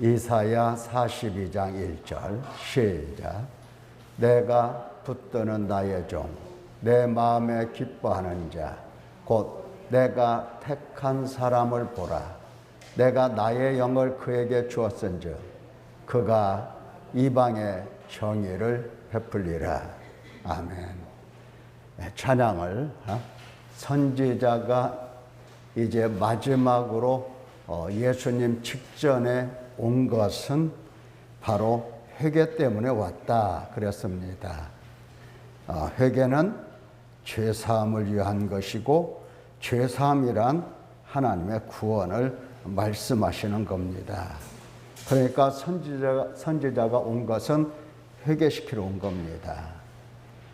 이사야 42장 1절 시작. 내가 붙드는 나의 종, 내 마음에 기뻐하는 자, 곧 내가 택한 사람을 보라. 내가 나의 영을 그에게 주었은즉 그가 이방에 정의를 베풀리라. 아멘. 찬양을 선지자가 이제 마지막으로 예수님 직전에 온 것은 바로 회개 때문에 왔다 그랬습니다. 회개는 죄사함을 위한 것이고 죄사함이란 하나님의 구원을 말씀하시는 겁니다. 그러니까 선지자가 온 것은 회개시키러 온 겁니다.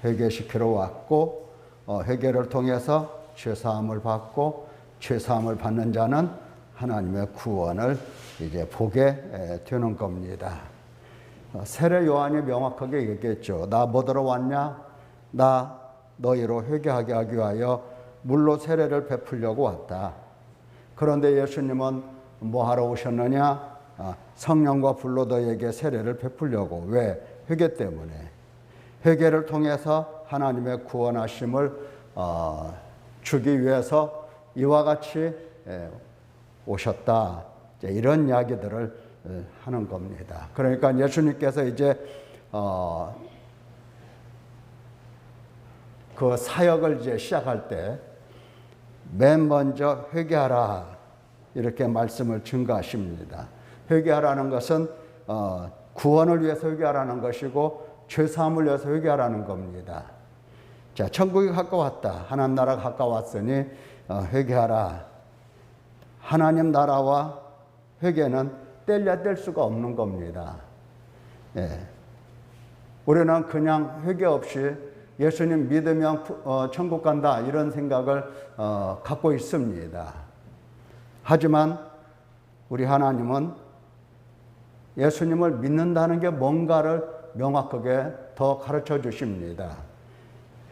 회개시키러 왔고 회개를 통해서 죄사함을 받고 죄사함을 받는 자는 하나님의 구원을 이제 보게 되는 겁니다. 세례 요한이 명확하게 얘기했죠. 나 뭐더러 왔냐? 나 너희로 회개하게 하기 위하여 물로 세례를 베풀려고 왔다. 그런데 예수님은 뭐하러 오셨느냐? 성령과 불로 너희에게 세례를 베풀려고. 왜? 회개 때문에. 회개를 통해서 하나님의 구원하심을 주기 위해서 이와 같이 오셨다. 이런 이야기들을 하는 겁니다. 그러니까 예수님께서 이제 그 사역을 이제 시작할 때 맨 먼저 회개하라 이렇게 말씀을 증거하십니다. 회개하라는 것은 구원을 위해서 회개하라는 것이고 죄사함을 위해서 회개하라는 겁니다. 자, 천국이 가까웠다. 하나님 나라가 가까웠으니 회개하라. 하나님 나라와 회개는 뗄래야 뗄 수가 없는 겁니다. 예. 우리는 그냥 회개 없이 예수님 믿으면 천국 간다 이런 생각을 갖고 있습니다. 하지만 우리 하나님은 예수님을 믿는다는 게 뭔가를 명확하게 더 가르쳐 주십니다.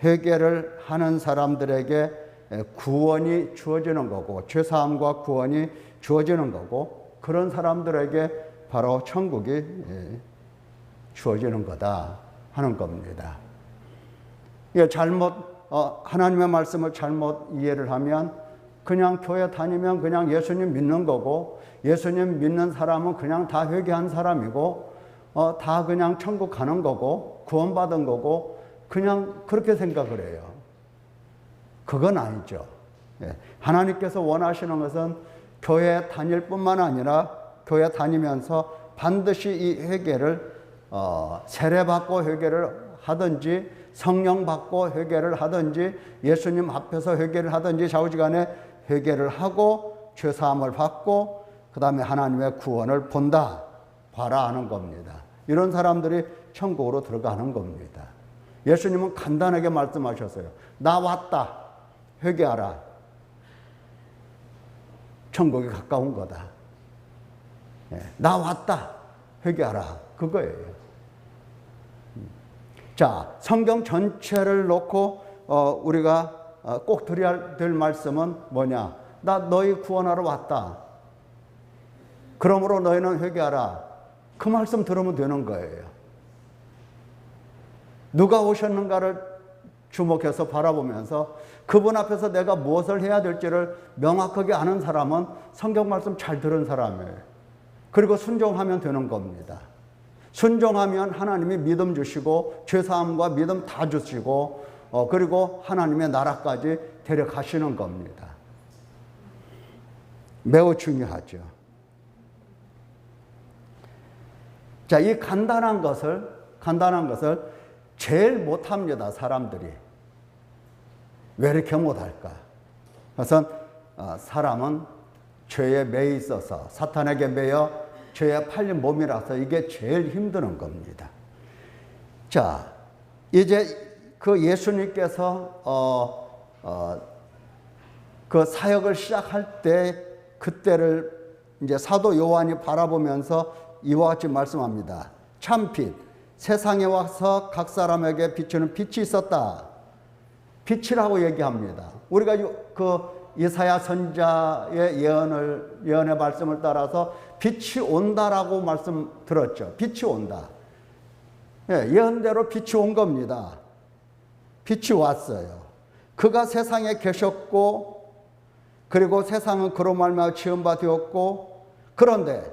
회개를 하는 사람들에게 구원이 주어지는 거고 죄사함과 구원이 주어지는 거고 그런 사람들에게 바로 천국이 주어지는 거다 하는 겁니다. 하나님의 말씀을 잘못 이해를 하면 그냥 교회 다니면 그냥 예수님 믿는 거고 예수님 믿는 사람은 그냥 다 회개한 사람이고 다 그냥 천국 가는 거고 구원받은 거고 그냥 그렇게 생각을 해요. 그건 아니죠. 하나님께서 원하시는 것은 교회 다닐 뿐만 아니라 교회 다니면서 반드시 이 회개를 세례받고 회개를 하든지 성령 받고 회개를 하든지 예수님 앞에서 회개를 하든지 좌우지간에 회개를 하고 죄사함을 받고 그 다음에 하나님의 구원을 본다 봐라 하는 겁니다. 이런 사람들이 천국으로 들어가는 겁니다. 예수님은 간단하게 말씀하셨어요. 나 왔다. 회개하라. 천국이 가까운 거다. 나 왔다. 회개하라. 그거예요. 자, 성경 전체를 놓고 우리가 꼭 드려야 될 말씀은 뭐냐? 나 너희 구원하러 왔다. 그러므로 너희는 회개하라. 그 말씀 들으면 되는 거예요. 누가 오셨는가를 주목해서 바라보면서 그분 앞에서 내가 무엇을 해야 될지를 명확하게 아는 사람은 성경 말씀 잘 들은 사람이에요. 그리고 순종하면 되는 겁니다. 순종하면 하나님이 믿음 주시고 죄사함과 믿음 다 주시고 그리고 하나님의 나라까지 데려가시는 겁니다. 매우 중요하죠. 자, 이 간단한 것을 제일 못합니다. 사람들이. 왜 이렇게 못할까? 그것은 사람은 죄에 매여 있어서 사탄에게 매여 죄에 팔린 몸이라서 이게 제일 힘드는 겁니다. 자, 이제 그 예수님께서 그 사역을 시작할 때 그때를 이제 사도 요한이 바라보면서 이와 같이 말씀합니다. 참빛, 세상에 와서 각 사람에게 비추는 빛이 있었다. 빛이라고 얘기합니다. 우리가 그 이사야 선자의 예언의 말씀을 따라서 빛이 온다라고 말씀 들었죠. 빛이 온다. 예, 예언대로 빛이 온 겁니다. 빛이 왔어요. 그가 세상에 계셨고, 그리고 세상은 그로 말미암아 지은 바 되었고, 그런데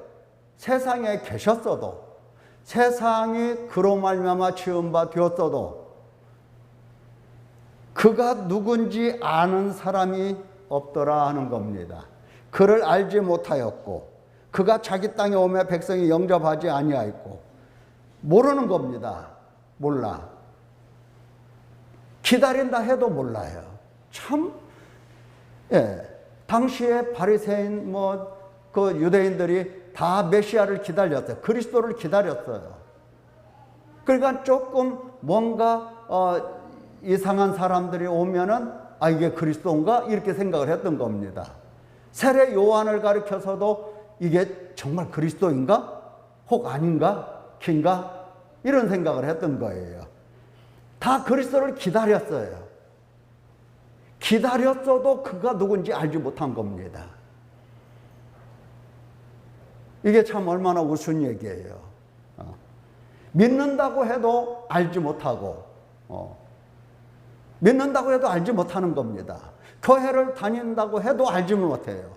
세상에 계셨어도, 세상이 그로 말미암아 지은 바 되었어도 그가 누군지 아는 사람이 없더라 하는 겁니다. 그를 알지 못하였고, 그가 자기 땅에 오매 백성이 영접하지 아니하였고, 모르는 겁니다. 몰라. 기다린다 해도 몰라요. 참, 예. 당시에 바리새인 그 유대인들이 다 메시아를 기다렸어요. 그리스도를 기다렸어요. 그러니까 조금 뭔가 이상한 사람들이 오면은 아, 이게 그리스도인가? 이렇게 생각을 했던 겁니다. 세례 요한을 가리켜서도 이게 정말 그리스도인가? 혹 아닌가? 긴가? 이런 생각을 했던 거예요. 다 그리스도를 기다렸어요. 기다렸어도 그가 누군지 알지 못한 겁니다. 이게 참 얼마나 우스운 얘기예요. 믿는다고 해도 알지 못하고, 믿는다고 해도 알지 못하는 겁니다. 교회를 다닌다고 해도 알지 못해요.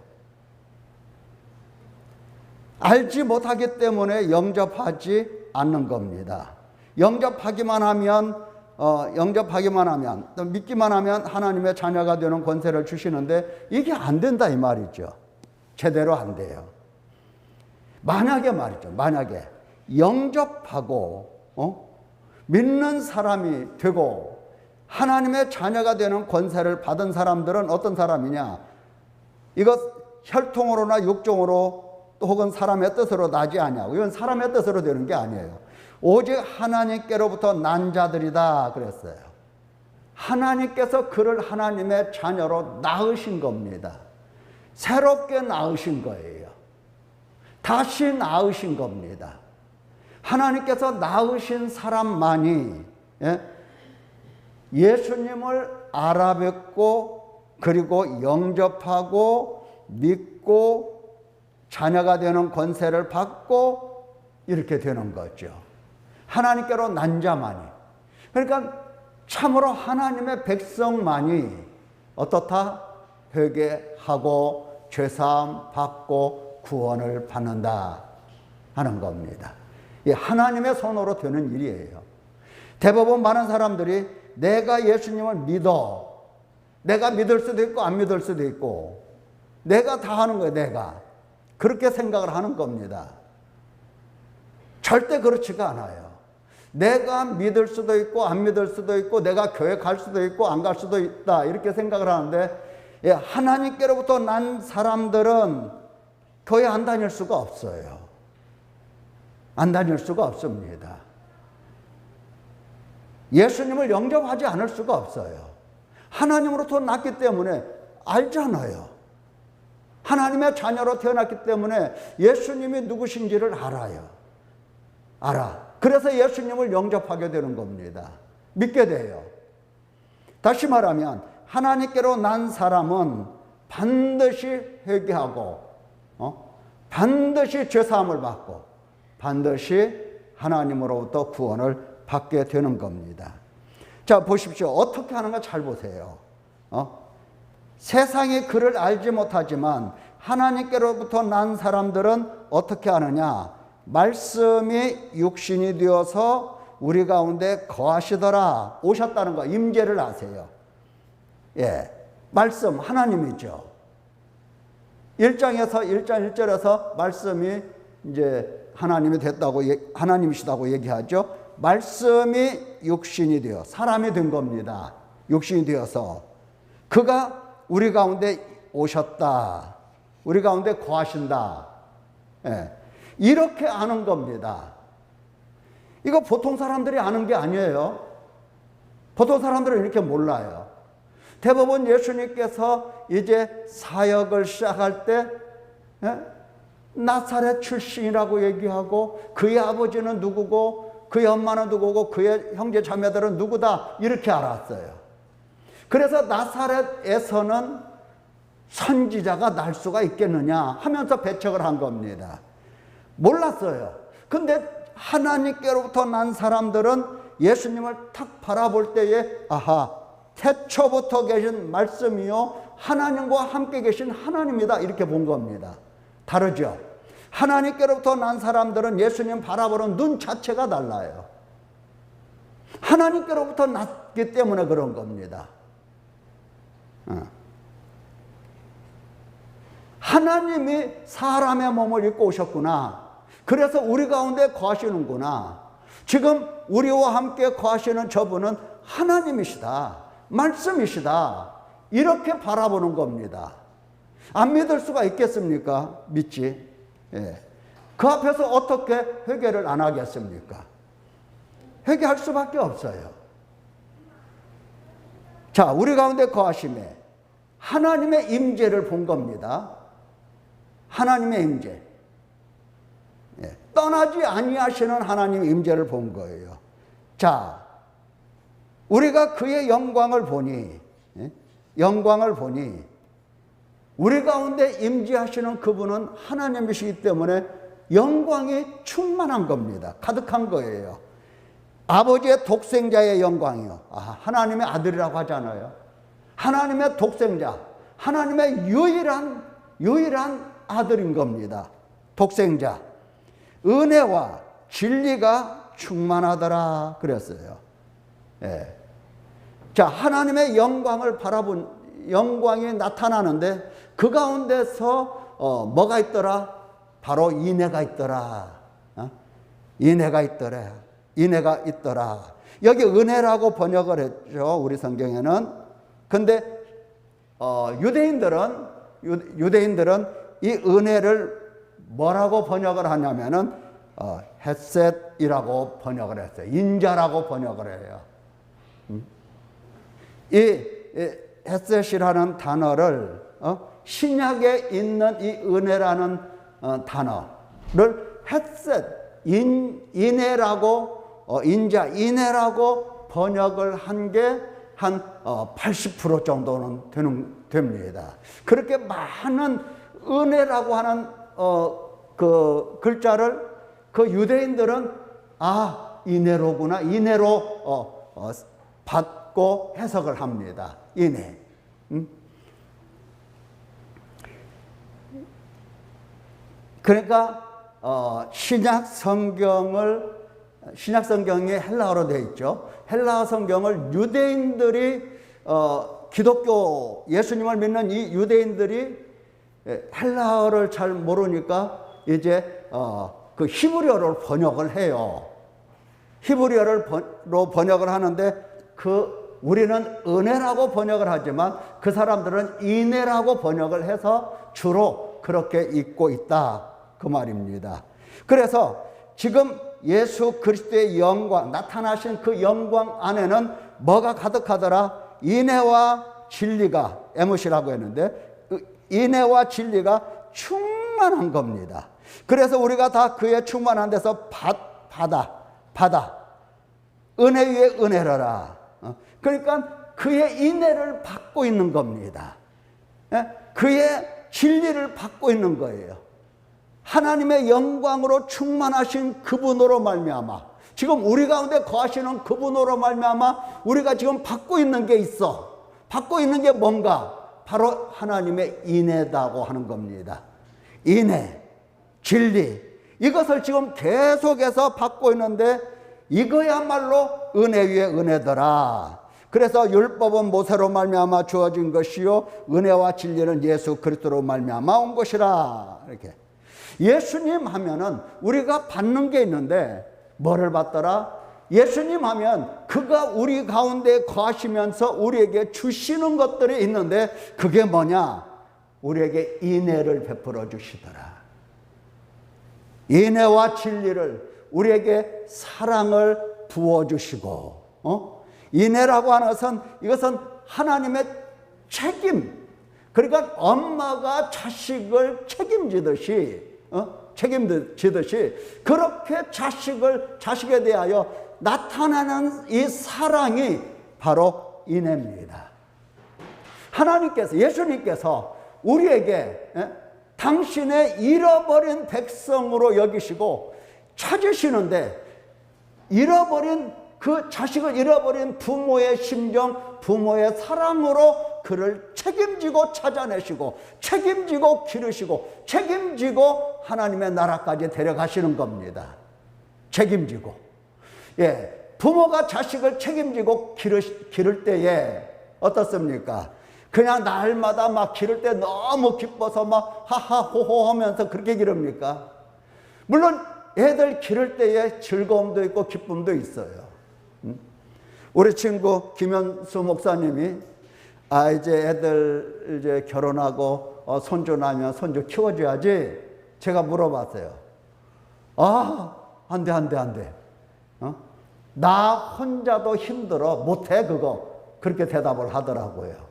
알지 못하기 때문에 영접하지 않는 겁니다. 영접하기만 하면, 또 믿기만 하면 하나님의 자녀가 되는 권세를 주시는데 이게 안 된다 이 말이죠. 제대로 안 돼요. 만약에 말이죠. 만약에 영접하고 믿는 사람이 되고 하나님의 자녀가 되는 권세를 받은 사람들은 어떤 사람이냐? 이것 혈통으로나 육종으로 또 혹은 사람의 뜻으로 나지 아니하고, 이건 사람의 뜻으로 되는 게 아니에요. 오직 하나님께로부터 난 자들이다 그랬어요. 하나님께서 그를 하나님의 자녀로 낳으신 겁니다. 새롭게 낳으신 거예요. 다시 낳으신 겁니다. 하나님께서 낳으신 사람만이 예수님을 알아뵙고 그리고 영접하고 믿고 자녀가 되는 권세를 받고 이렇게 되는 거죠. 하나님께로 난 자만이. 그러니까 참으로 하나님의 백성만이 어떻다? 회개하고 죄사함 받고 구원을 받는다 하는 겁니다. 이 하나님의 손으로 되는 일이에요. 대부분 많은 사람들이 내가 예수님을 믿어. 내가 믿을 수도 있고 안 믿을 수도 있고 내가 다 하는 거예요. 내가. 그렇게 생각을 하는 겁니다. 절대 그렇지가 않아요. 내가 믿을 수도 있고 안 믿을 수도 있고 내가 교회 갈 수도 있고 안 갈 수도 있다 이렇게 생각을 하는데 하나님께로부터 난 사람들은 교회 안 다닐 수가 없어요. 안 다닐 수가 없습니다. 예수님을 영접하지 않을 수가 없어요. 하나님으로부터 났기 때문에 알잖아요. 하나님의 자녀로 태어났기 때문에 예수님이 누구신지를 알아요. 알아. 그래서 예수님을 영접하게 되는 겁니다. 믿게 돼요. 다시 말하면 하나님께로 난 사람은 반드시 회개하고 반드시 죄사함을 받고 반드시 하나님으로부터 구원을 받게 되는 겁니다. 자, 보십시오. 어떻게 하는가 잘 보세요. 세상이 그를 알지 못하지만 하나님께로부터 난 사람들은 어떻게 하느냐? 말씀이 육신이 되어서 우리 가운데 거하시더라. 오셨다는 거, 임재를 아세요. 예, 말씀 하나님이죠. 1장 1절에서 말씀이 이제 하나님이 됐다고, 하나님이시다고 얘기하죠. 말씀이 육신이 되어 사람이 된 겁니다. 육신이 되어서 그가 우리 가운데 오셨다. 우리 가운데 거하신다. 예. 이렇게 아는 겁니다. 이거 보통 사람들이 아는 게 아니에요. 보통 사람들은 이렇게 몰라요. 대부분 예수님께서 이제 사역을 시작할 때 나사렛 출신이라고 얘기하고 그의 아버지는 누구고 그의 엄마는 누구고 그의 형제 자매들은 누구다 이렇게 알았어요. 그래서 나사렛에서는 선지자가 날 수가 있겠느냐 하면서 배척을 한 겁니다. 몰랐어요. 근데 하나님께로부터 난 사람들은 예수님을 탁 바라볼 때에 아하, 태초부터 계신 말씀이요 하나님과 함께 계신 하나님이다 이렇게 본 겁니다. 다르죠. 하나님께로부터 난 사람들은 예수님 바라보는 눈 자체가 달라요. 하나님께로부터 났기 때문에 그런 겁니다. 하나님이 사람의 몸을 입고 오셨구나. 그래서 우리 가운데 거하시는구나. 지금 우리와 함께 거하시는 저분은 하나님이시다. 말씀이시다. 이렇게 바라보는 겁니다. 안 믿을 수가 있겠습니까? 믿지. 예. 그 앞에서 어떻게 회개를 안 하겠습니까? 회개할 수밖에 없어요. 자, 우리 가운데 거하심에 하나님의 임재를 본 겁니다. 하나님의 임재. 예. 떠나지 아니하시는 하나님의 임재를 본 거예요. 자, 우리가 그의 영광을 보니, 예? 영광을 보니 우리 가운데 임재하시는 그분은 하나님이시기 때문에 영광이 충만한 겁니다. 가득한 거예요. 아버지의 독생자의 영광이요. 하나님의 아들이라고 하잖아요. 하나님의 독생자, 하나님의 유일한 아들인 겁니다. 독생자. 은혜와 진리가 충만하더라 그랬어요. 예. 자, 하나님의 영광을 바라본 영광이 나타나는데 그 가운데서 뭐가 있더라? 바로 인애가 있더라. 인애가 있더라. 인애가 있더라. 여기 은혜라고 번역을 했죠. 우리 성경에는. 근데 유대인들은 이 은혜를 뭐라고 번역을 하냐면은 헷셋이라고 번역을 했어요. 인자라고 번역을 해요. 이 헷셋이라는 단어를 신약에 있는 이 은혜라는 단어를 헷셋 인애라고 인자 인애라고 번역을 한 게 한 80% 정도는 됩니다. 그렇게 많은 은혜라고 하는 그 글자를 그 유대인들은 인애로구나 인애로 받고 해석을 합니다. 인애. 그러니까 신약 성경이 헬라어로 되어 있죠. 헬라어 성경을 유대인들이 기독교 예수님을 믿는 이 유대인들이 헬라어를 잘 모르니까 이제 그 히브리어로 번역을 해요. 히브리어로 번역을 하는데 우리는 은혜라고 번역을 하지만 그 사람들은 인애라고 번역을 해서 주로 그렇게 읽고 있다 그 말입니다. 그래서 지금 예수 그리스도의 영광 나타나신 그 영광 안에는 뭐가 가득하더라? 인애와 진리가 에못이라고 했는데 인애와 진리가 충만한 겁니다. 그래서 우리가 다 그의 충만한 데서 받아 은혜 위에 은혜라라. 그러니까 그의 인애를 받고 있는 겁니다. 그의 진리를 받고 있는 거예요. 하나님의 영광으로 충만하신 그분으로 말미암아 지금 우리 가운데 거하시는 그분으로 말미암아 우리가 지금 받고 있는 게 있어. 받고 있는 게 뭔가? 바로 하나님의 인애다고 하는 겁니다. 인애, 진리 이것을 지금 계속해서 받고 있는데 이거야말로 은혜 위에 은혜더라. 그래서 율법은 모세로 말미암아 주어진 것이요 은혜와 진리는 예수 그리스도로 말미암아 온 것이라. 이렇게 예수님 하면은 우리가 받는 게 있는데 뭐를 받더라? 예수님 하면 그가 우리 가운데 거하시면서 우리에게 주시는 것들이 있는데 그게 뭐냐? 우리에게 인애를 베풀어 주시더라. 인애와 진리를 우리에게 사랑을 부어주시고 인애라고 하는 것은 이것은 하나님의 책임. 그러니까 엄마가 자식을 책임지듯이 그렇게 자식에 대하여 나타나는 이 사랑이 바로 인애입니다. 하나님께서 예수님께서 우리에게 당신의 잃어버린 백성으로 여기시고 찾으시는데, 잃어버린 그 자식을 잃어버린 부모의 심정, 부모의 사랑으로 그를 책임지고 찾아내시고 책임지고 기르시고 책임지고 하나님의 나라까지 데려가시는 겁니다. 책임지고. 예, 부모가 자식을 책임지고 기를 때에 어떻습니까? 그냥 날마다 막 기를 때 너무 기뻐서 막 하하호호 하면서 그렇게 기릅니까? 물론 애들 기를 때에 즐거움도 있고 기쁨도 있어요. 우리 친구 김현수 목사님이 이제 애들 이제 결혼하고 손주 나면 손주 키워줘야지. 제가 물어봤어요. 안 돼. 나 혼자도 힘들어. 못해 그거. 그렇게 대답을 하더라고요.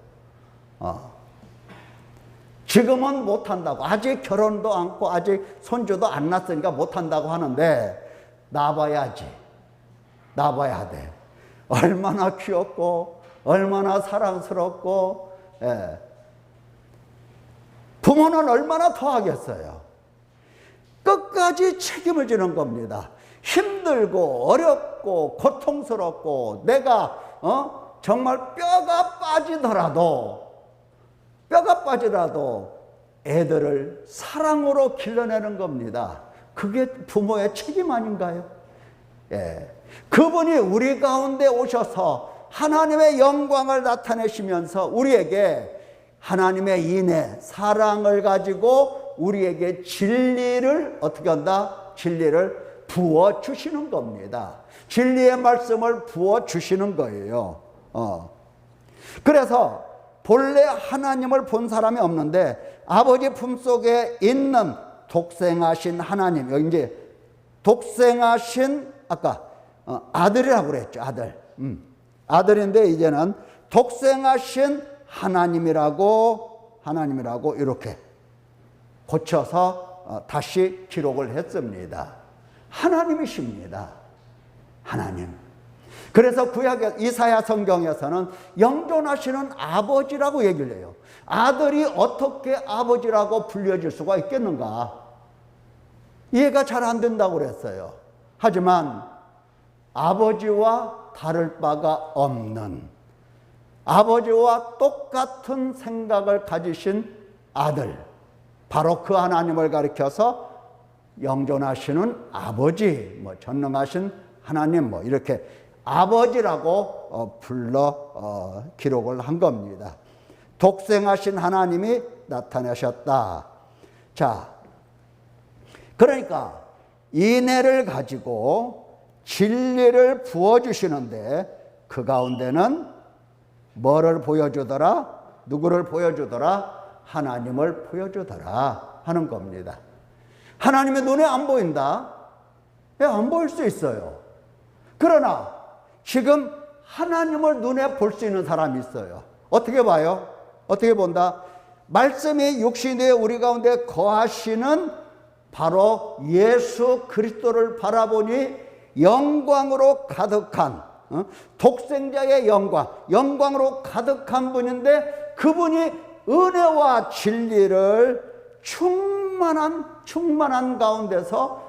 지금은 못한다고. 아직 결혼도 않고 아직 손주도 안 났으니까 못한다고 하는데 낳아봐야지. 낳아봐야 돼. 얼마나 귀엽고 얼마나 사랑스럽고, 예. 부모는 얼마나 더 하겠어요. 끝까지 책임을 지는 겁니다. 힘들고 어렵고 고통스럽고 내가 정말 뼈가 빠지더라도 애들을 사랑으로 길러내는 겁니다. 그게 부모의 책임 아닌가요? 예. 그분이 우리 가운데 오셔서 하나님의 영광을 나타내시면서 우리에게 하나님의 인애, 사랑을 가지고 우리에게 진리를 어떻게 한다? 진리를 부어주시는 겁니다. 진리의 말씀을 부어주시는 거예요. 그래서 본래 하나님을 본 사람이 없는데 아버지 품속에 있는 독생하신 하나님, 여기 이제 독생하신 아까 아들이라고 그랬죠. 아들인데 이제는 독생하신 하나님이라고 이렇게 고쳐서 다시 기록을 했습니다. 하나님이십니다. 하나님. 그래서 구약 이사야 성경에서는 영존하시는 아버지라고 얘기를 해요. 아들이 어떻게 아버지라고 불려질 수가 있겠는가? 이해가 잘 안 된다고 그랬어요. 하지만 아버지와 다를 바가 없는, 아버지와 똑같은 생각을 가지신 아들, 바로 그 하나님을 가리켜서 영존하시는 아버지, 전능하신 하나님, 이렇게 아버지라고 불러 기록을 한 겁니다. 독생하신 하나님이 나타나셨다. 자, 그러니까 인애를 가지고 진리를 부어주시는데 그 가운데는 뭐를 보여주더라? 누구를 보여주더라? 하나님을 보여주더라 하는 겁니다. 하나님의 눈에 안 보인다? 예, 안 보일 수 있어요. 그러나 지금 하나님을 눈에 볼 수 있는 사람이 있어요. 어떻게 봐요? 어떻게 본다? 말씀이 육신에 우리 가운데 거하시는 바로 예수 그리스도를 바라보니 영광으로 가득한, 독생자의 영광으로 가득한 분인데 그분이 은혜와 진리를 충만한 가운데서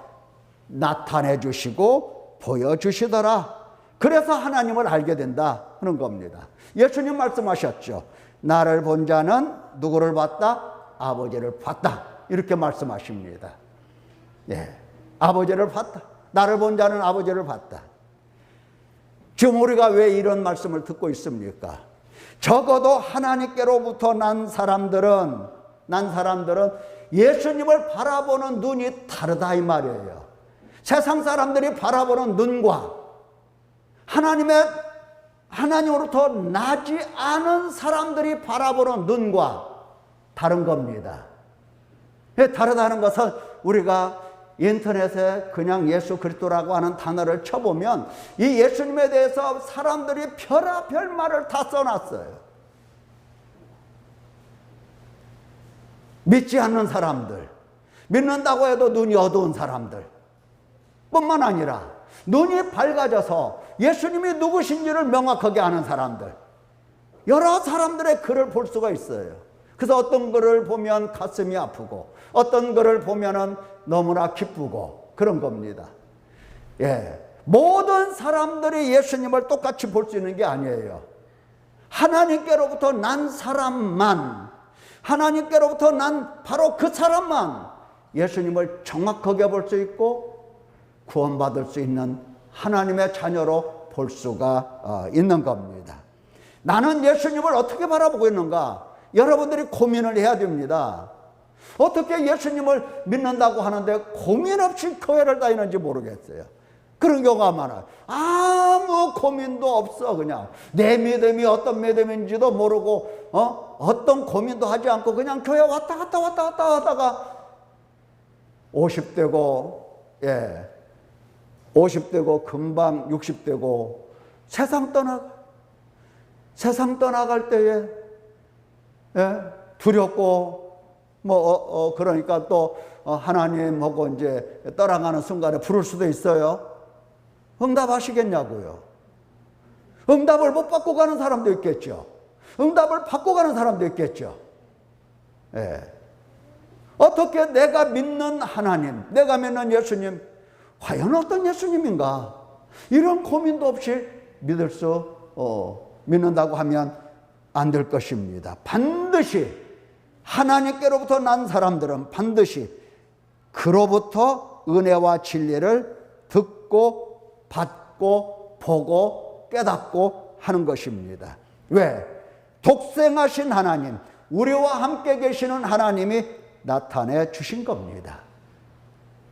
나타내 주시고 보여주시더라. 그래서 하나님을 알게 된다 하는 겁니다. 예수님 말씀하셨죠. 나를 본 자는 누구를 봤다? 아버지를 봤다. 이렇게 말씀하십니다. 예, 아버지를 봤다. 나를 본 자는 아버지를 봤다. 지금 우리가 왜 이런 말씀을 듣고 있습니까? 적어도 하나님께로부터 난 사람들은 예수님을 바라보는 눈이 다르다 이 말이에요. 세상 사람들이 바라보는 눈과 하나님으로부터 나지 않은 사람들이 바라보는 눈과 다른 겁니다. 다르다는 것은 우리가 인터넷에 그냥 예수 그리스도라고 하는 단어를 쳐보면 이 예수님에 대해서 사람들이 별의별 말을 다 써놨어요. 믿지 않는 사람들, 믿는다고 해도 눈이 어두운 사람들 뿐만 아니라 눈이 밝아져서 예수님이 누구신지를 명확하게 아는 사람들, 여러 사람들의 글을 볼 수가 있어요. 그래서 어떤 거를 보면 가슴이 아프고 어떤 거를 보면은 너무나 기쁘고 그런 겁니다. 예. 모든 사람들이 예수님을 똑같이 볼 수 있는 게 아니에요. 하나님께로부터 난 사람만, 하나님께로부터 난 바로 그 사람만 예수님을 정확하게 볼 수 있고 구원받을 수 있는 하나님의 자녀로 볼 수가 있는 겁니다. 나는 예수님을 어떻게 바라보고 있는가? 여러분들이 고민을 해야 됩니다. 어떻게 예수님을 믿는다고 하는데 고민 없이 교회를 다니는지 모르겠어요. 그런 경우가 많아요. 아무 고민도 없어. 그냥 내 믿음이 어떤 믿음인지도 모르고 어떤 고민도 하지 않고 그냥 교회 왔다 갔다 하다가 50대고 50대고 금방 60대고 세상 떠나갈 때에 두렵고 그러니까 또 하나님하고 이제 떠나가는 순간에 부를 수도 있어요. 응답하시겠냐고요. 응답을 못 받고 가는 사람도 있겠죠. 응답을 받고 가는 사람도 있겠죠. 어떻게 내가 믿는 하나님, 내가 믿는 예수님, 과연 어떤 예수님인가? 이런 고민도 없이 믿는다고 하면 안 될 것입니다. 반드시 하나님께로부터 난 사람들은 반드시 그로부터 은혜와 진리를 듣고 받고 보고 깨닫고 하는 것입니다. 왜? 독생하신 하나님, 우리와 함께 계시는 하나님이 나타내 주신 겁니다.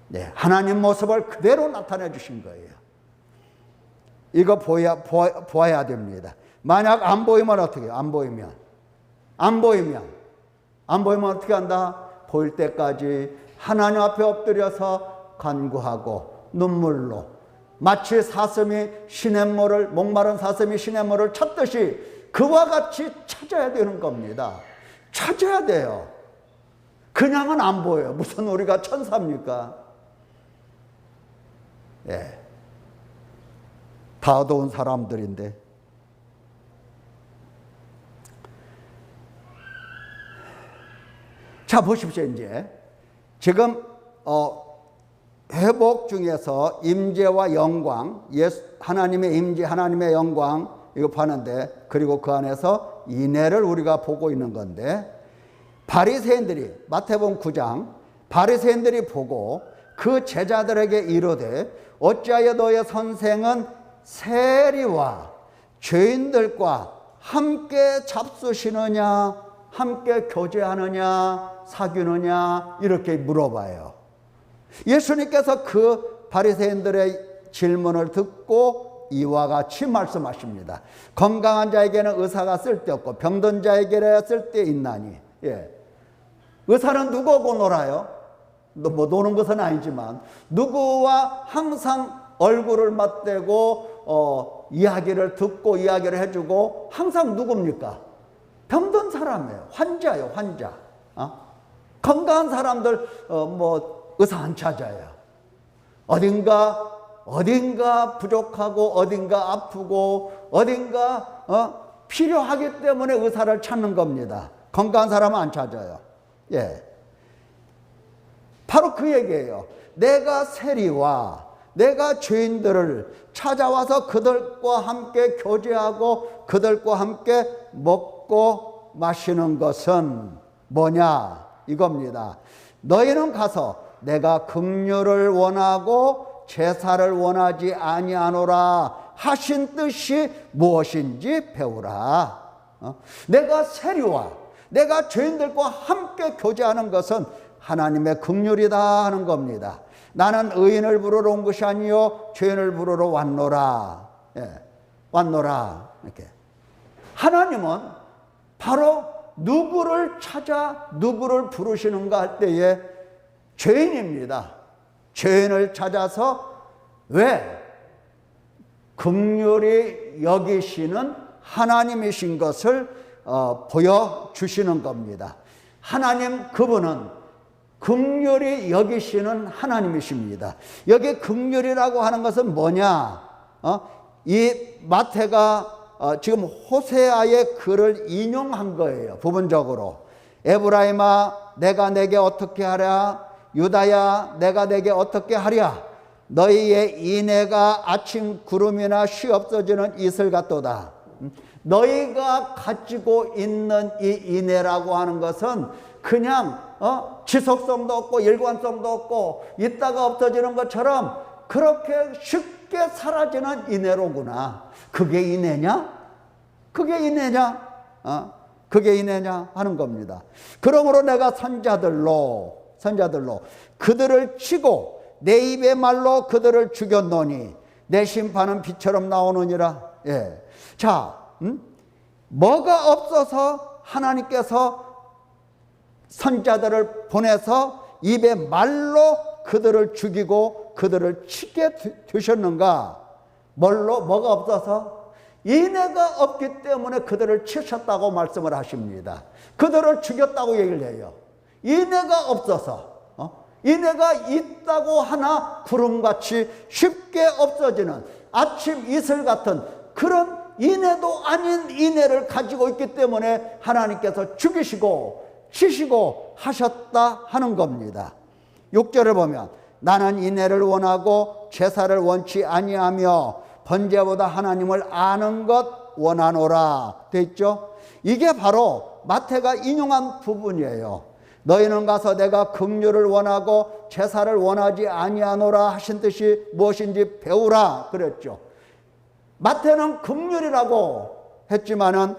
네, 하나님 모습을 그대로 나타내 주신 거예요. 이거 보아야 됩니다. 만약 안 보이면 어떻게 해요? 안 보이면 어떻게 한다? 보일 때까지 하나님 앞에 엎드려서 간구하고 눈물로 마치 목마른 사슴이 시냇물을 찾듯이 그와 같이 찾아야 되는 겁니다. 찾아야 돼요. 그냥은 안 보여요. 무슨 우리가 천사입니까? 다 어두운 사람들인데. 자, 보십시오. 이제 지금 회복 중에서 임재와 영광, 하나님의 임재, 하나님의 영광 이거 봤는데, 그리고 그 안에서 인애를 우리가 보고 있는 건데, 바리새인들이 마태복음 9장 바리새인들이 보고 그 제자들에게 이르되 어찌하여 너의 선생은 세리와 죄인들과 함께 잡수시느냐, 함께 교제하느냐, 사귀느냐, 이렇게 물어봐요. 예수님께서 그 바리새인들의 질문을 듣고 이와 같이 말씀하십니다. 건강한 자에게는 의사가 쓸데없고 병든 자에게는 쓸데있나니. 의사는 누구하고 놀아요? 노는 것은 아니지만 누구와 항상 얼굴을 맞대고 이야기를 듣고 이야기를 해주고 항상 누굽니까? 병든 사람이에요. 환자예요. 환자. 건강한 사람들 의사 안 찾아요. 어딘가 부족하고 어딘가 아프고 어딘가 필요하기 때문에 의사를 찾는 겁니다. 건강한 사람은 안 찾아요. 바로 그 얘기예요. 내가 세리와 내가 죄인들을 찾아와서 그들과 함께 교제하고 그들과 함께 먹고 마시는 것은 뭐냐? 이겁니다. 너희는 가서 내가 긍휼을 원하고 제사를 원하지 아니하노라 하신 뜻이 무엇인지 배우라. 내가 세리와 내가 죄인들과 함께 교제하는 것은 하나님의 긍휼이다 하는 겁니다. 나는 의인을 부르러 온 것이 아니요 죄인을 부르러 왔노라. 왔노라. 이렇게. 하나님은 바로 누구를 찾아 누구를 부르시는가 할 때에 죄인입니다. 죄인을 찾아서 왜? 긍휼히 여기시는 하나님이신 것을 보여주시는 겁니다. 하나님 그분은 긍휼히 여기시는 하나님이십니다. 여기 긍휼이라고 하는 것은 뭐냐? 이 마태가 지금 호세아의 글을 인용한 거예요. 부분적으로. 에브라임아 내가 내게 어떻게 하랴? 유다야 내가 내게 어떻게 하랴? 너희의 인애가 아침 구름이나 쉬 없어지는 이슬 같도다. 너희가 가지고 있는 이 인애라고 하는 것은 그냥 지속성도 없고 일관성도 없고 있다가 없어지는 것처럼 그렇게 쉽게 사라지는 인애로구나. 그게 인애냐? 그게 인애냐? 그게 인애냐 하는 겁니다. 그러므로 내가 선자들로 그들을 치고 내 입의 말로 그들을 죽였노니 내 심판은 비처럼 나오느니라. 예. 자, 뭐가 없어서 하나님께서 선자들을 보내서 입의 말로 그들을 죽이고 그들을 치게 두셨는가? 뭐가 없어서? 인애가 없기 때문에 그들을 치셨다고 말씀을 하십니다. 그들을 죽였다고 얘기를 해요. 인애가 없어서. 인애가 있다고 하나 구름같이 쉽게 없어지는 아침 이슬 같은 그런 인애도 아닌 인애를 가지고 있기 때문에 하나님께서 죽이시고 치시고 하셨다 하는 겁니다. 6절을 보면 나는 인애를 원하고 제사를 원치 아니하며 번제보다 하나님을 아는 것 원하노라 돼 있죠. 이게 바로 마태가 인용한 부분이에요. 너희는 가서 내가 긍휼을 원하고 제사를 원하지 아니하노라 하신 뜻이 무엇인지 배우라 그랬죠. 마태는 긍휼이라고 했지만은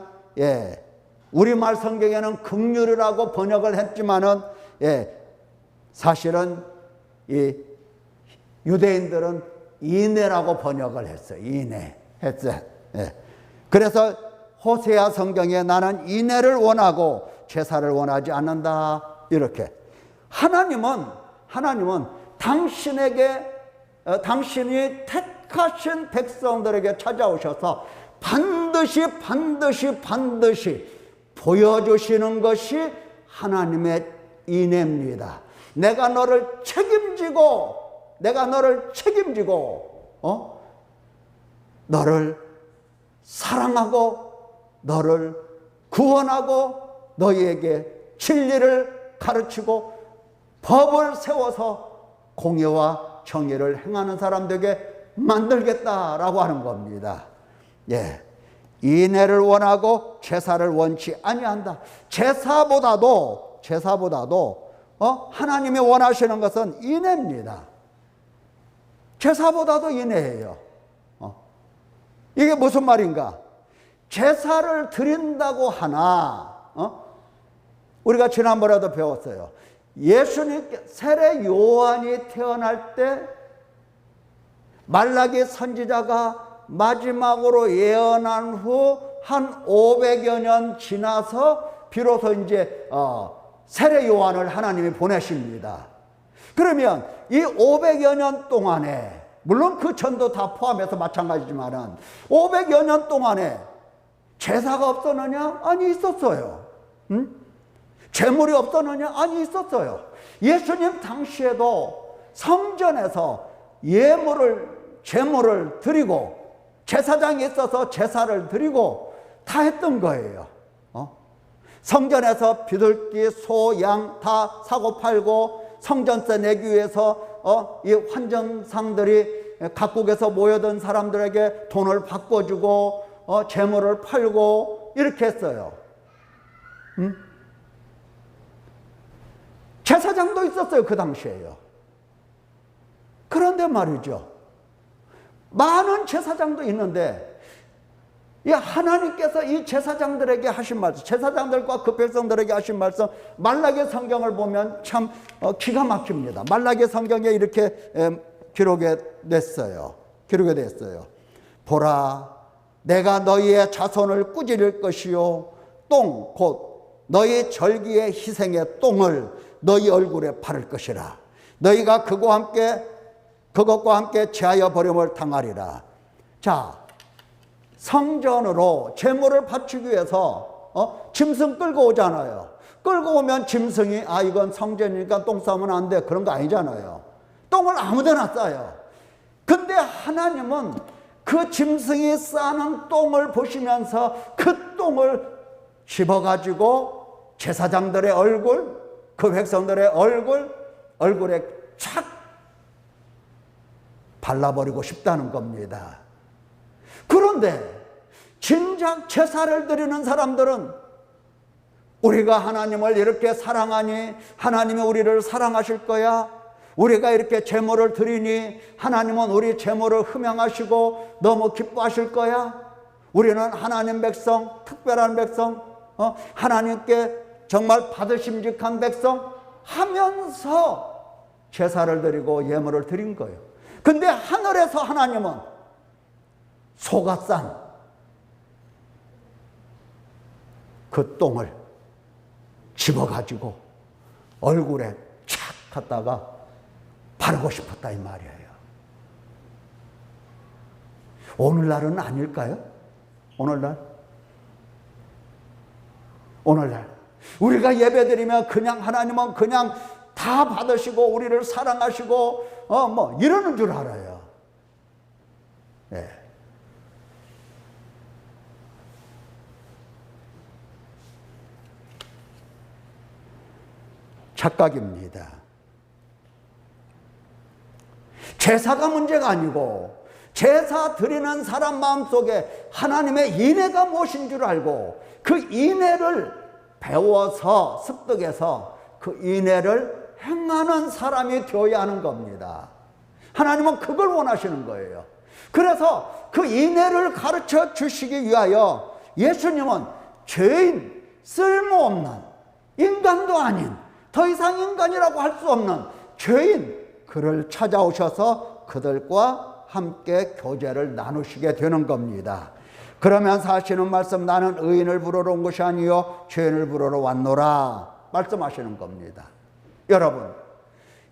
우리말 성경에는 긍휼이라고 번역을 했지만은 사실은 이 유대인들은 인애라고 번역을 했어요. 인애 했어요. 그래서 호세아 성경에 나는 인애를 원하고 제사를 원하지 않는다 이렇게. 하나님은 당신이 택하신 백성들에게 찾아오셔서 반드시 보여주시는 것이 하나님의 인애입니다. 내가 너를 책임지고 너를 사랑하고 너를 구원하고 너희에게 진리를 가르치고 법을 세워서 공의와 정의를 행하는 사람 되게 만들겠다라고 하는 겁니다. 인애를 원하고 제사를 원치 아니한다. 제사보다도 하나님이 원하시는 것은 인애입니다. 제사보다도 인애예요. 이게 무슨 말인가? 제사를 드린다고 하나 우리가 지난번에도 배웠어요. 예수님께 세례 요한이 태어날 때 말라기 선지자가 마지막으로 예언한 후 한 500여 년 지나서 비로소 이제 세례 요한을 하나님이 보내십니다. 그러면 이 500여 년 동안에 물론 그 전도 다 포함해서 마찬가지지만은 500여 년 동안에 제사가 없었느냐? 아니 있었어요. 제물이 없었느냐? 아니 있었어요. 예수님 당시에도 성전에서 제물을 드리고 제사장이 있어서 제사를 드리고 다 했던 거예요. 성전에서 비둘기, 소, 양 다 사고 팔고 성전세 내기 위해서 이 환전상들이 각국에서 모여든 사람들에게 돈을 바꿔주고 제물을 팔고 이렇게 했어요. 제사장도 있었어요. 그 당시에요. 그런데 말이죠. 많은 제사장도 있는데 하나님께서 이 제사장들에게 하신 말씀, 제사장들과 그 백성들에게 하신 말씀, 말라기 성경을 보면 참 기가 막힙니다. 말라기 성경에 이렇게 기록이 됐어요. 보라, 내가 너희의 자손을 꾸짖을 것이요 똥 곧 너희 절기의 희생의 똥을 너희 얼굴에 바를 것이라. 너희가 그것과 함께 제하여 버림을 당하리라. 자, 성전으로 제물을 바치기 위해서 짐승 끌고 오잖아요. 끌고 오면 짐승이 이건 성전이니까 똥 싸면 안 돼, 그런 거 아니잖아요. 똥을 아무데나 싸요. 근데 하나님은 그 짐승이 싸는 똥을 보시면서 그 똥을 집어가지고 제사장들의 얼굴, 그 백성들의 얼굴에 착 발라버리고 싶다는 겁니다. 그런데 진작 제사를 드리는 사람들은 우리가 하나님을 이렇게 사랑하니 하나님이 우리를 사랑하실 거야. 우리가 이렇게 제물을 드리니 하나님은 우리 제물을 흠양하시고 너무 기뻐하실 거야. 우리는 하나님 백성, 특별한 백성, 하나님께 정말 받으심직한 백성 하면서 제사를 드리고 예물을 드린 거예요. 근데 하늘에서 하나님은 소가 싼 그 똥을 집어가지고 얼굴에 착 갖다가 바르고 싶었다 이 말이에요. 오늘날은 아닐까요? 오늘날 우리가 예배드리면 그냥 하나님은 그냥 다 받으시고 우리를 사랑하시고 뭐 이러는 줄 알아요. 네. 착각입니다. 제사가 문제가 아니고 제사 드리는 사람 마음속에 하나님의 인애가 무엇인 줄 알고 그 인애를 배워서 습득해서 그 인애를 행하는 사람이 되어야 하는 겁니다. 하나님은 그걸 원하시는 거예요. 그래서 그 인애를 가르쳐 주시기 위하여 예수님은 죄인, 쓸모없는 인간도 아닌 더 이상 인간이라고 할 수 없는 죄인 그를 찾아오셔서 그들과 함께 교제를 나누시게 되는 겁니다. 그러면서 하시는 말씀, 나는 의인을 부르러 온 것이 아니요 죄인을 부르러 왔노라 말씀하시는 겁니다.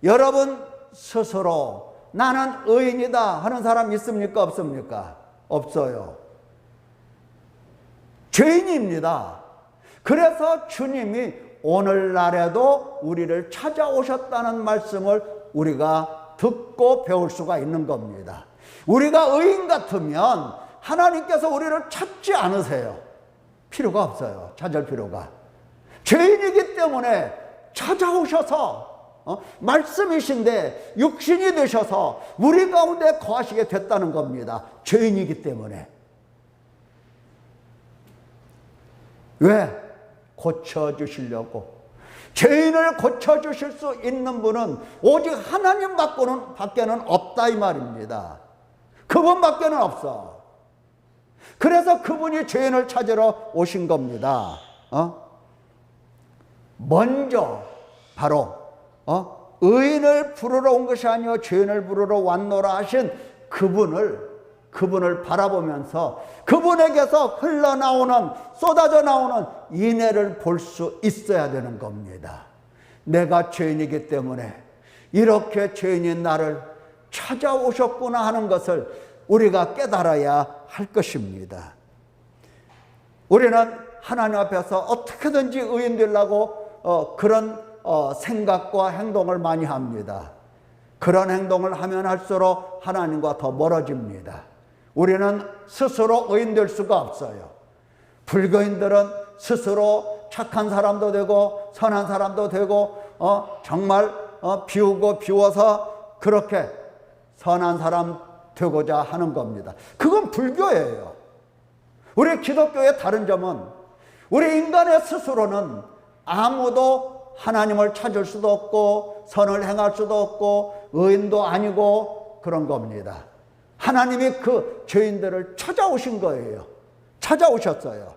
여러분 스스로 나는 의인이다 하는 사람 있습니까? 없습니까? 없어요. 죄인입니다. 그래서 주님이 오늘날에도 우리를 찾아오셨다는 말씀을 우리가 듣고 배울 수가 있는 겁니다. 우리가 의인 같으면 하나님께서 우리를 찾지 않으세요. 필요가 없어요. 찾을 필요가. 죄인이기 때문에 찾아오셔서 말씀이신데 육신이 되셔서 우리 가운데 거하시게 됐다는 겁니다. 죄인이기 때문에. 왜? 고쳐주시려고. 죄인을 고쳐주실 수 있는 분은 오직 하나님 밖에는 없다 이 말입니다. 그분밖에는 없어. 그래서 그분이 죄인을 찾으러 오신 겁니다. 먼저 바로 의인을 부르러 온 것이 아니요 죄인을 부르러 왔노라 하신 그분을 바라보면서 그분에게서 흘러나오는 쏟아져 나오는 인애를 볼 수 있어야 되는 겁니다. 내가 죄인이기 때문에 이렇게 죄인인 나를 찾아오셨구나 하는 것을 우리가 깨달아야 할 것입니다. 우리는 하나님 앞에서 어떻게든지 의인 되려고 그런 생각과 행동을 많이 합니다. 그런 행동을 하면 할수록 하나님과 더 멀어집니다. 우리는 스스로 의인 될 수가 없어요. 불교인들은 스스로 착한 사람도 되고 선한 사람도 되고 정말 비워서 그렇게 선한 사람 되고자 하는 겁니다. 그건 불교예요. 우리 기독교의 다른 점은 우리 인간의 스스로는 아무도 하나님을 찾을 수도 없고 선을 행할 수도 없고 의인도 아니고 그런 겁니다. 하나님이 그 죄인들을 찾아오신 거예요. 찾아오셨어요.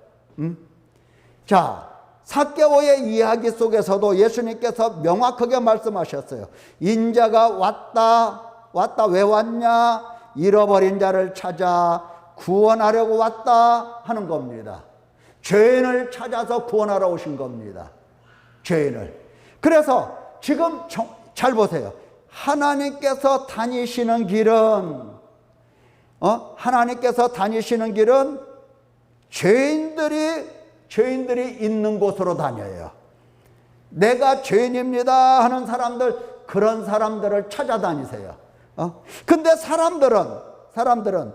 자, 삭개오의 이야기 속에서도 예수님께서 명확하게 말씀하셨어요. 인자가 왔다 왜 왔냐? 잃어버린 자를 찾아 구원하려고 왔다 하는 겁니다. 죄인을 찾아서 구원하러 오신 겁니다. 죄인을. 그래서 지금 잘 보세요. 하나님께서 다니시는 길은 죄인들이 있는 곳으로 다녀요. 내가 죄인입니다 하는 사람들, 그런 사람들을 찾아다니세요. 근데 사람들은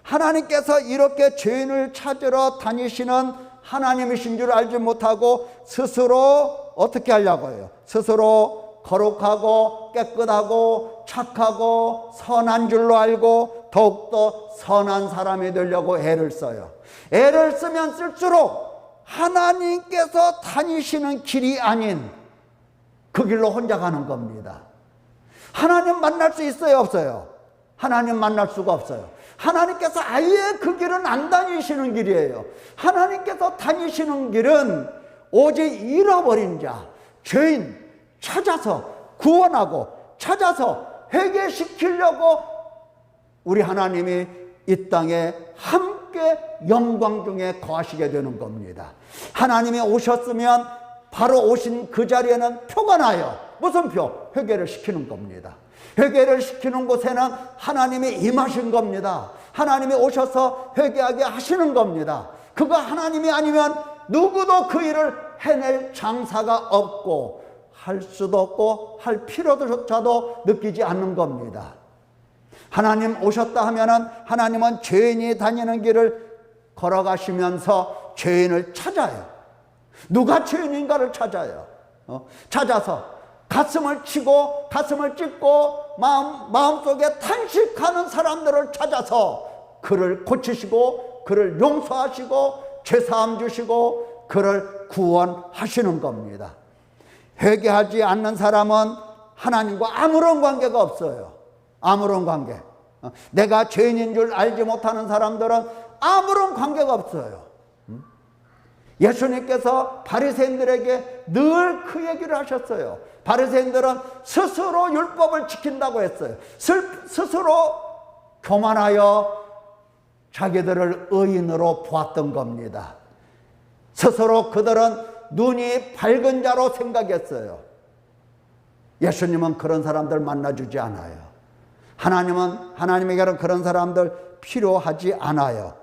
하나님께서 이렇게 죄인을 찾으러 다니시는 하나님이신 줄 알지 못하고 스스로 어떻게 하려고 해요? 스스로 거룩하고 깨끗하고 착하고 선한 줄로 알고 더욱더 선한 사람이 되려고 애를 써요. 애를 쓰면 쓸수록 하나님께서 다니시는 길이 아닌 그 길로 혼자 가는 겁니다. 하나님 만날 수 있어요, 없어요? 하나님 만날 수가 없어요. 하나님께서 아예 그 길은 안 다니시는 길이에요. 하나님께서 다니시는 길은 오직 잃어버린 자, 죄인 찾아서 구원하고 찾아서 회개시키려고 우리 하나님이 이 땅에 함께 영광 중에 거하시게 되는 겁니다. 하나님이 오셨으면 바로 오신 그 자리에는 표가 나요. 무슨 표? 회개를 시키는 겁니다. 회개를 시키는 곳에는 하나님이 임하신 겁니다. 하나님이 오셔서 회개하게 하시는 겁니다. 그거 하나님이 아니면 누구도 그 일을 해낼 장사가 없고 할 수도 없고 할 필요조차도 느끼지 않는 겁니다. 하나님 오셨다 하면은 하나님은 죄인이 다니는 길을 걸어가시면서 죄인을 찾아요. 누가 죄인인가를 찾아요. 찾아서 가슴을 치고 가슴을 찢고 마음속에 탄식하는 사람들을 찾아서 그를 고치시고 그를 용서하시고 죄사함 주시고 그를 구원하시는 겁니다. 회개하지 않는 사람은 하나님과 아무런 관계가 없어요. 아무런 관계. 내가 죄인인 줄 알지 못하는 사람들은 아무런 관계가 없어요. 예수님께서 바리새인들에게 늘 그 얘기를 하셨어요. 바리새인들은 스스로 율법을 지킨다고 했어요. 스스로 교만하여 자기들을 의인으로 보았던 겁니다. 스스로 그들은 눈이 밝은 자로 생각했어요. 예수님은 그런 사람들 만나주지 않아요. 하나님에게는 그런 사람들 필요하지 않아요.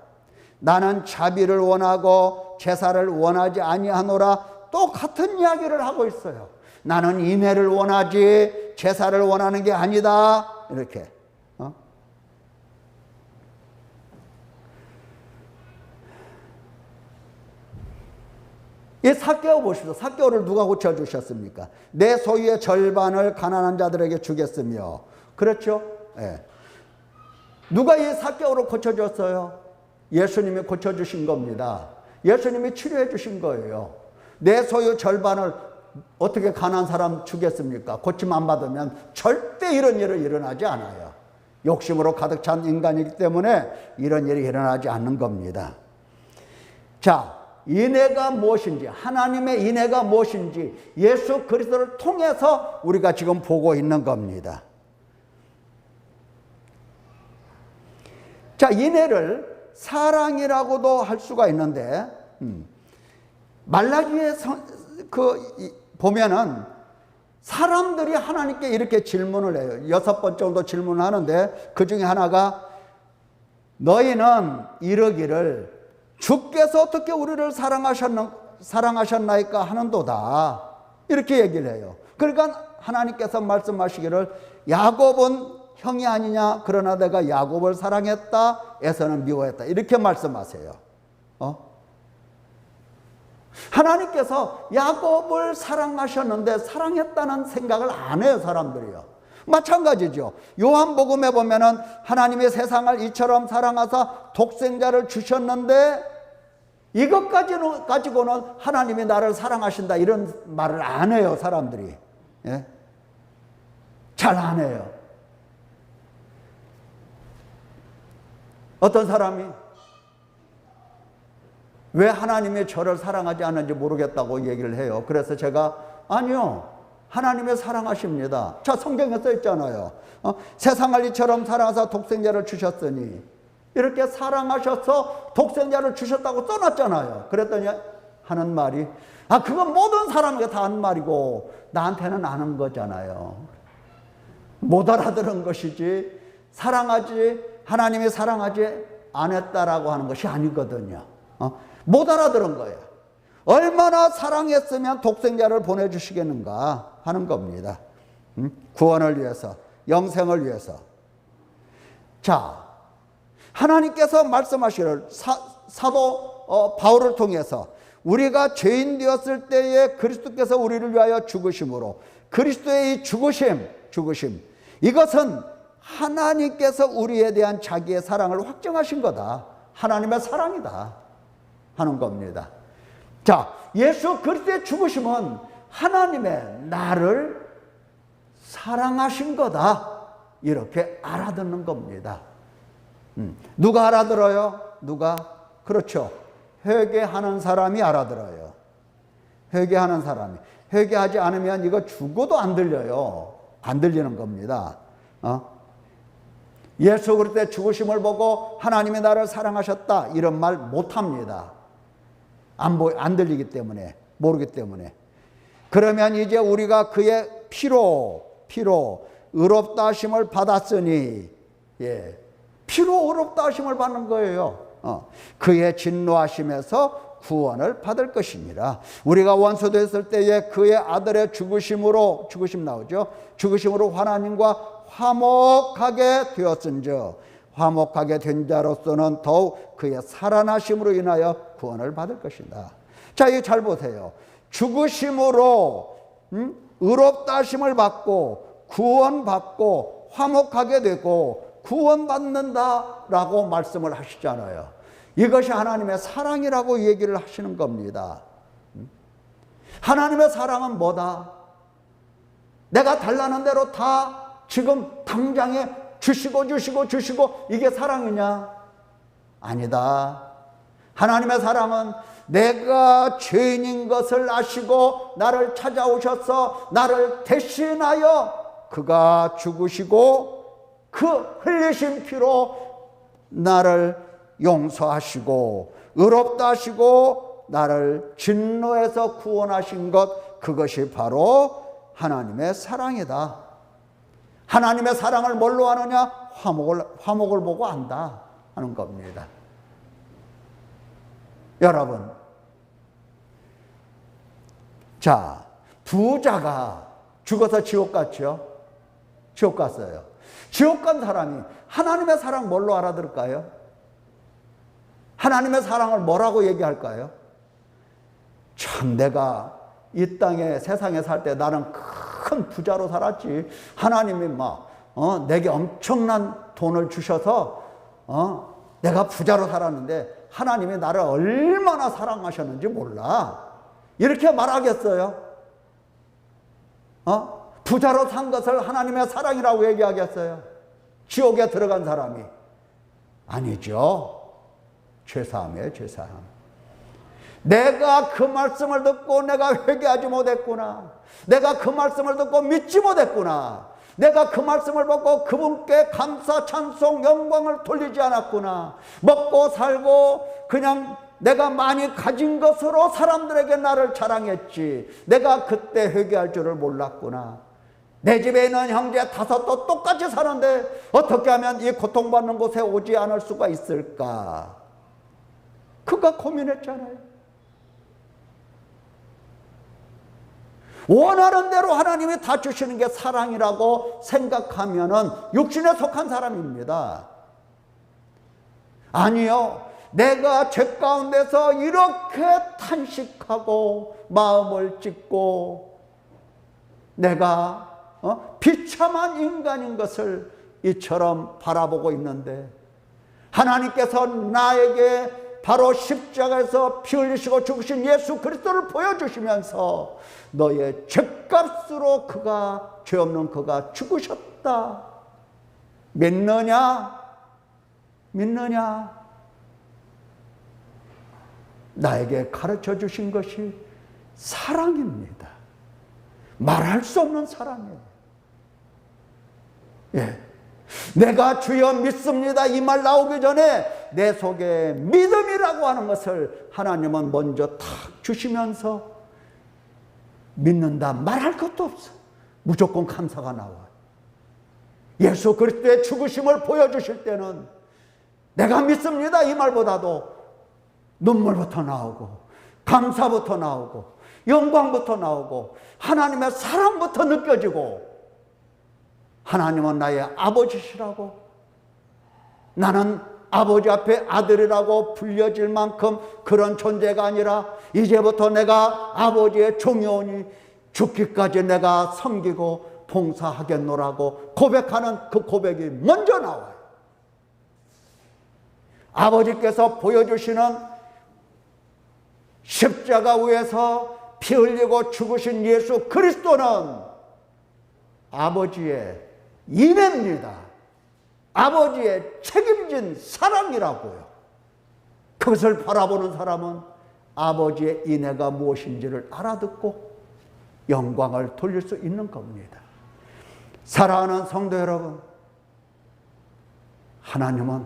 나는 자비를 원하고 제사를 원하지 아니하노라, 똑같은 이야기를 하고 있어요. 나는 인애를 원하지 제사를 원하는 게 아니다. 이렇게. 이 삭개오 보십시오. 삭개오를 누가 고쳐주셨습니까? 내 소유의 절반을 가난한 자들에게 주겠으며. 그렇죠? 예. 누가 이 삭개오를 고쳐줬어요? 예수님이 고쳐주신 겁니다. 예수님이 치료해 주신 거예요. 내 소유 절반을 어떻게 가난한 사람 주겠습니까? 고침 안 받으면 절대 이런 일은 일어나지 않아요. 욕심으로 가득 찬 인간이기 때문에 이런 일이 일어나지 않는 겁니다. 자, 인애가 무엇인지, 하나님의 인애가 무엇인지 예수 그리스도를 통해서 우리가 지금 보고 있는 겁니다. 자, 인애를 사랑이라고도 할 수가 있는데, 말라기에 보면은 사람들이 하나님께 이렇게 질문을 해요. 6번 정도 질문을 하는데 그 중에 하나가 너희는 이러기를 주께서 어떻게 우리를 사랑하셨나이까 하는도다. 이렇게 얘기를 해요. 그러니까 하나님께서 말씀하시기를 야곱은 형이 아니냐, 그러나 내가 야곱을 사랑했다, 에서는 미워했다, 이렇게 말씀하세요. 하나님께서 야곱을 사랑하셨는데 사랑했다는 생각을 안 해요, 사람들이요. 마찬가지죠. 요한복음에 보면은 하나님의 세상을 이처럼 사랑하사 독생자를 주셨는데 이것까지는 가지고는 하나님이 나를 사랑하신다 이런 말을 안 해요, 사람들이. 예? 잘 안 해요. 어떤 사람이 왜 하나님이 저를 사랑하지 않는지 모르겠다고 얘기를 해요. 그래서 제가 아니요, 하나님의 사랑하십니다. 자, 성경에 써 있잖아요. 세상을 이처럼 사랑하사 독생자를 주셨으니, 이렇게 사랑하셔서 독생자를 주셨다고 써놨잖아요. 그랬더니 하는 말이, 그건 모든 사람에게 다 하는 말이고 나한테는 안 한 거잖아요. 못 알아들은 것이지 하나님이 사랑하지 않았다라고 하는 것이 아니거든요. 못 알아들은 거예요. 얼마나 사랑했으면 독생자를 보내주시겠는가 하는 겁니다. 구원을 위해서, 영생을 위해서. 자, 하나님께서 말씀하시기를 사도 바울을 통해서 우리가 죄인 되었을 때에 그리스도께서 우리를 위하여 죽으심으로 그리스도의 이 죽으심 이것은 하나님께서 우리에 대한 자기의 사랑을 확정하신 거다. 하나님의 사랑이다 하는 겁니다. 자, 예수 그리스도의 죽으심은 하나님의 나를 사랑하신 거다 이렇게 알아듣는 겁니다. 누가 알아들어요? 누가? 그렇죠. 회개하는 사람이 알아들어요. 회개하는 사람이. 회개하지 않으면 이거 죽어도 안 들려요. 안 들리는 겁니다. 예수 그리스도의 죽으심을 보고 하나님이 나를 사랑하셨다 이런 말 못합니다. 안 들리기 때문에, 모르기 때문에. 그러면 이제 우리가 그의 피로 의롭다 하심을 받았으니, 피로 의롭다 하심을 받는 거예요. 그의 진노하심에서 구원을 받을 것이니라. 우리가 원수 됐을 때에 그의 아들의 죽으심으로, 죽으심 나오죠. 죽으심으로 하나님과 화목하게 되었은즉 화목하게 된 자로서는 더욱 그의 살아나심으로 인하여 구원을 받을 것이다. 자, 이거 잘 보세요. 죽으심으로 의롭다 하심을 받고 구원받고 화목하게 되고 구원받는다라고 말씀을 하시잖아요. 이것이 하나님의 사랑이라고 얘기를 하시는 겁니다. 하나님의 사랑은 뭐다? 내가 달라는 대로 다 지금 당장에 주시고 이게 사랑이냐? 아니다. 하나님의 사랑은 내가 죄인인 것을 아시고 나를 찾아오셔서 나를 대신하여 그가 죽으시고 그 흘리신 피로 나를 용서하시고 의롭다 하시고 나를 진노에서 구원하신 것, 그것이 바로 하나님의 사랑이다. 하나님의 사랑을 뭘로 아느냐? 화목을 보고 안다 하는 겁니다. 여러분, 자, 부자가 죽어서 지옥 갔죠? 지옥 갔어요. 지옥 간 사람이 하나님의 사랑 뭘로 알아들을까요? 하나님의 사랑을 뭐라고 얘기할까요? 참, 내가 이 땅에 세상에 살 때 나는 큰 부자로 살았지. 하나님이 내게 엄청난 돈을 주셔서 내가 부자로 살았는데 하나님이 나를 얼마나 사랑하셨는지 몰라. 이렇게 말하겠어요? 부자로 산 것을 하나님의 사랑이라고 얘기하겠어요? 지옥에 들어간 사람이. 아니죠. 죄사함이에요, 죄사함. 내가 그 말씀을 듣고 내가 회개하지 못했구나. 내가 그 말씀을 듣고 믿지 못했구나. 내가 그 말씀을 보고 그분께 감사, 찬송, 영광을 돌리지 않았구나. 먹고 살고 그냥 내가 많이 가진 것으로 사람들에게 나를 자랑했지. 내가 그때 회개할 줄을 몰랐구나. 내 집에 있는 형제 5도 똑같이 사는데 어떻게 하면 이 고통받는 곳에 오지 않을 수가 있을까? 그가 고민했잖아요. 원하는 대로 하나님이 다 주시는 게 사랑이라고 생각하면은 육신에 속한 사람입니다. 아니요. 내가 죄 가운데서 이렇게 탄식하고 마음을 찢고 내가 비참한 인간인 것을 이처럼 바라보고 있는데 하나님께서 나에게 바로 십자가에서 피 흘리시고 죽으신 예수 그리스도를 보여주시면서 너의 죄값으로 그가, 죄 없는 그가 죽으셨다. 믿느냐? 믿느냐? 나에게 가르쳐 주신 것이 사랑입니다. 말할 수 없는 사랑이에요. 예. 내가 주여 믿습니다 이 말 나오기 전에 내 속에 믿음이라고 하는 것을 하나님은 먼저 탁 주시면서 믿는다 말할 것도 없어. 무조건 감사가 나와요. 예수 그리스도의 죽으심을 보여주실 때는 내가 믿습니다 이 말보다도 눈물부터 나오고 감사부터 나오고 영광부터 나오고 하나님의 사랑부터 느껴지고 하나님은 나의 아버지시라고 나는 아버지 앞에 아들이라고 불려질 만큼 그런 존재가 아니라 이제부터 내가 아버지의 종이오니 죽기까지 내가 섬기고 봉사하겠노라고 고백하는 그 고백이 먼저 나와요. 아버지께서 보여주시는 십자가 위에서 피 흘리고 죽으신 예수 그리스도는 아버지의 인애입니다. 아버지의 책임진 사랑이라고요. 그것을 바라보는 사람은 아버지의 인애가 무엇인지를 알아듣고 영광을 돌릴 수 있는 겁니다. 사랑하는 성도 여러분, 하나님은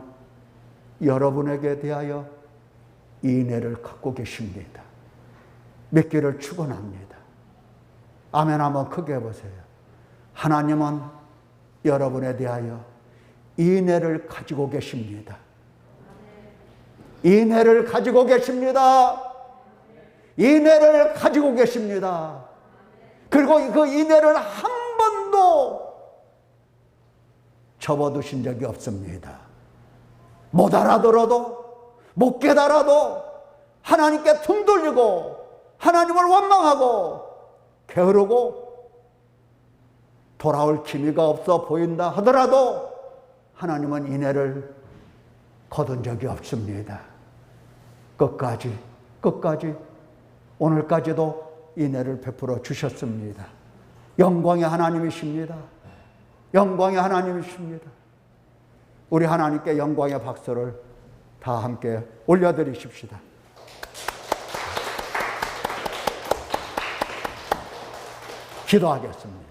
여러분에게 대하여 인애를 갖고 계십니다. 믿기를 축원합니다. 아멘 한번 크게 해보세요. 하나님은 여러분에 대하여 인애를 가지고 계십니다. 인애를 가지고 계십니다. 인애를 가지고 계십니다. 그리고 그 인애를 한 번도 접어두신 적이 없습니다. 못 알아들어도, 못 깨달아도 하나님께 등 돌리고 하나님을 원망하고 게으르고 돌아올 기미가 없어 보인다 하더라도 하나님은 인애를 거둔 적이 없습니다. 끝까지 오늘까지도 인애를 베풀어 주셨습니다. 영광의 하나님이십니다. 영광의 하나님이십니다. 우리 하나님께 영광의 박수를 다 함께 올려드리십시다. 기도하겠습니다.